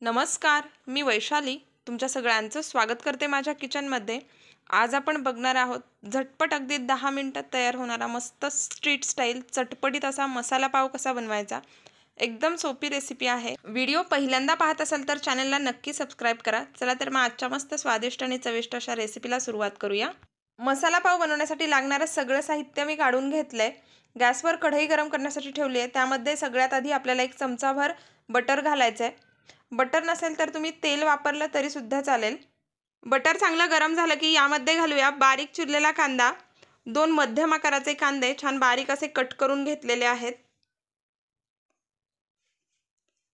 नमस्कार, मी वैशाली तुमच्या सगळ्यांचं स्वागत करते माझ्या किचनमध्ये। आज आपण बघणार आहोत झटपट अगदी 10 मिनिटात तयार होणारा मस्त स्ट्रीट स्टाईल चटपटीत असा मसाला पाव कसा बनवायचा। एकदम सोपी रेसिपी आहे। व्हिडिओ पहिल्यांदा पाहत असाल तर चॅनलला नक्की सबस्क्राइब करा। चला तर मग आजच्या मस्त स्वादिष्ट आणि चविष्ट अशा रेसिपीला सुरुवात करूया। मसाला पाव बनवण्यासाठी लागणारे सगळं साहित्य मी काढून घेतलंय। गॅसवर कढई गरम करण्यासाठी ठेवली आहे। त्यामध्ये सगळ्यात आधी आपल्याला 1 चमचाभर बटर घालायचं आहे। बटर नसेल तर तुम्ही तेल वापरलं तरी सुद्धा चालेल। बटर चांगलं गरम झालं की यामध्ये घालूया बारीक चिरलेला कांदा। 2 मध्यम आकाराचे कांदे छान बारीक असे कट करून घेतलेले आहेत।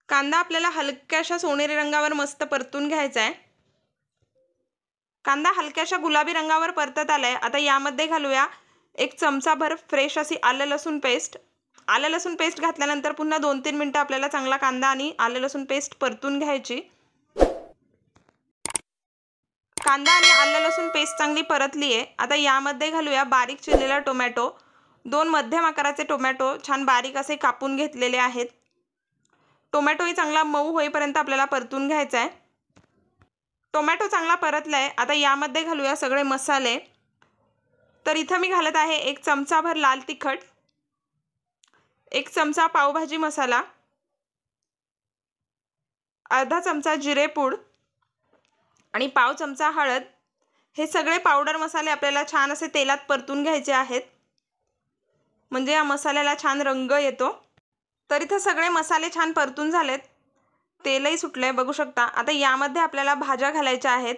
कांदा आपल्याला हलक्याशा सोनेरी रंगावर मस्त परतून घ्यायचा आहे। कांदा हलक्याशा गुलाबी रंगावर परतत आलाय। आता यामध्ये घालूया 1 चमचाभर फ्रेश अशी आलं लसूण पेस्ट। आलं लसूण पेस्ट घातल्यानंतर पुन्हा 2-3 मिनिटं आपल्याला चांगला कांदा आणि आलं लसूण पेस्ट परतून घ्यायची। कांदा आणि आलं लसूण पेस्ट चांगली परतली आहे। आता यामध्ये घालूया बारीक चिरलेला टोमॅटो। 2 मध्यम आकाराचे टोमॅटो छान बारीक असे कापून घेतलेले आहेत। टोमॅटोही चांगला मऊ होईपर्यंत आपल्याला परतून घ्यायचा आहे। टोमॅटो चांगला परतलाय। आता यामध्ये घालूया सगळे मसाले। तर इथं मी घालत आहे 1 चमचाभर लाल तिखट, 1 चमचा पावभाजी मसाला, अर्धा चमचा जिरे पूड आणि पाव चमचा हळद। हे सगळे पावडर मसाले आपल्याला छान असे तेलात परतून घ्यायचे आहेत, म्हणजे या मसाल्याला छान रंग येतो। तर इथे सगळे मसाले छान परतून झालेत, तेलही सुटलंय बघू शकता। आता यामध्ये आपल्याला भाज्या घालायच्या आहेत।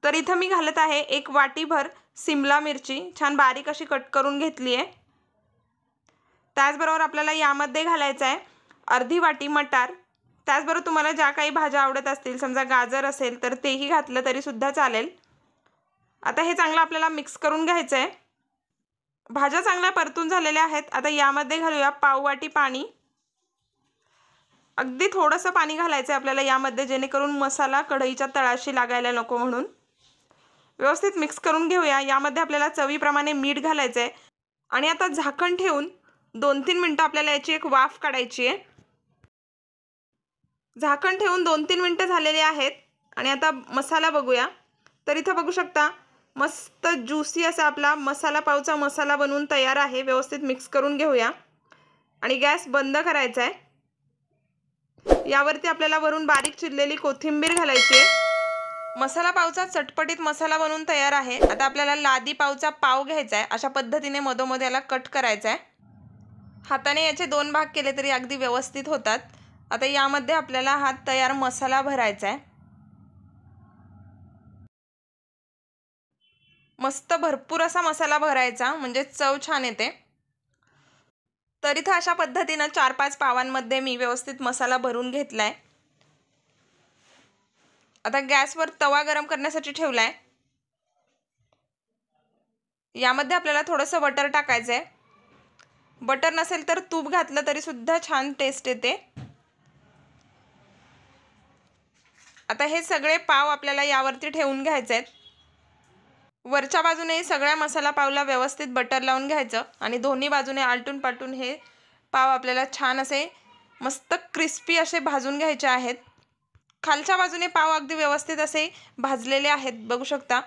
तर इथे मी घालत आहे 1 वाटीभर शिमला मिरची छान बारीक अशी कट करून घेतली आहे। त्याचबरोबर आपल्याला यामध्ये घालायचं आहे अर्धी वाटी मटार। त्याचबरोबर तुम्हाला ज्या काही भाज्या आवडत असतील, समजा गाजर असेल तर तेही घातलं तरी सुद्धा चालेल। आता हे चांगलं आपल्याला मिक्स करून घ्यायचं आहे। भाज्या चांगल्या परतून झालेल्या आहेत। आता यामध्ये घालूया पाव वाटी पाणी। अगदी थोडंसं पाणी घालायचं आहे आपल्याला यामध्ये, जेणेकरून मसाला कढईच्या तळाशी लागायला नको म्हणून। व्यवस्थित मिक्स करून घेऊया। यामध्ये आपल्याला चवीप्रमाणे मीठ घालायचं आहे आणि आता झाकण ठेवून 2-3 मिनिटं आपल्याला याची एक वाफ काढायची आहे। झाकण ठेवून 2-3 मिनिटं झालेली आहेत आणि आता मसाला बघूया। तर इथं बघू शकता मस्त ज्यूसी असा आपला मसाला पावचा मसाला बनवून तयार आहे। व्यवस्थित मिक्स करून घेऊया आणि गॅस बंद करायचा आहे। यावरती आपल्याला वरून बारीक चिरलेली कोथिंबीर घालायची आहे। मसाला पावचा चटपटीत मसाला बनवून तयार आहे। आता आपल्याला लादी पावचा पाव घ्यायचा आहे। अशा पद्धतीने मधोमध याला कट करायचा आहे। हाताने याचे 2 भाग केले तरी अगदी व्यवस्थित होतात। आता यामध्ये आपल्याला हा तयार मसाला भरायचा आहे। मस्त भरपूर असा मसाला भरायचा, म्हणजे चव छान येते। तर इथं अशा पद्धतीने 4-5 पावांमध्ये मी व्यवस्थित मसाला भरून घेतलाय। आता गॅसवर तवा गरम करण्यासाठी ठेवलाय। यामध्ये आपल्याला थोडंसं बटर टाकायचं आहे। बटर नसेल तर तूप घातलं तरी सुद्धा छान टेस्ट येते। आता हे सगळे पाव आपल्याला यावरती ठेवून घ्यायचे आहेत। वरच्या बाजूने सगळ्या मसाला पावला व्यवस्थित बटर लावून घ्यायचं आणि दोन्ही बाजूने आलटून पालटून हे पाव आपल्याला छान असे मस्त क्रिस्पी असे भाजून घ्यायचे आहेत। खालच्या बाजूने पाव अगदी व्यवस्थित असे भाजलेले आहेत बघू शकता।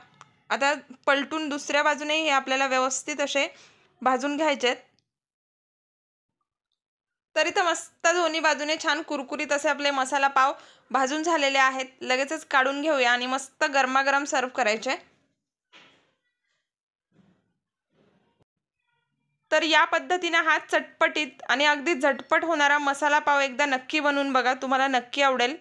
आता पलटून दुसऱ्या बाजूने हे आपल्याला व्यवस्थित असे भाजून घ्यायचे आहेत। तर इथं मस्त दोन्ही बाजूने छान कुरकुरीत असे आपले मसाला पाव भाजून झालेले आहेत। लगेचच काढून घेऊया आणि मस्त गरमागरम सर्व करायचे। तर या पद्धतीने हा चटपटीत आणि अगदी झटपट होणारा मसाला पाव एकदा नक्की बनवून बघा, तुम्हाला नक्की आवडेल।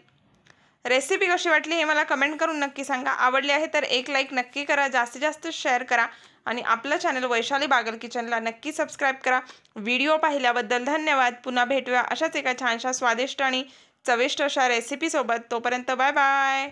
रेसिपी कशी वाटली हे मला कमेंट करून नक्की सांगा। आवडली आहे तर एक लाईक नक्की करा, जास्तीत जास्त शेअर करा आणि आपलं चॅनल वैशाली बागल किचनला नक्की सबस्क्राइब करा। व्हिडिओ पाहिल्याबद्दल धन्यवाद। पुन्हा भेटूया अशाच एका छानशा स्वादिष्ट आणि चविष्ट अशा रेसिपी सोबत। तोपर्यंत बाय बाय।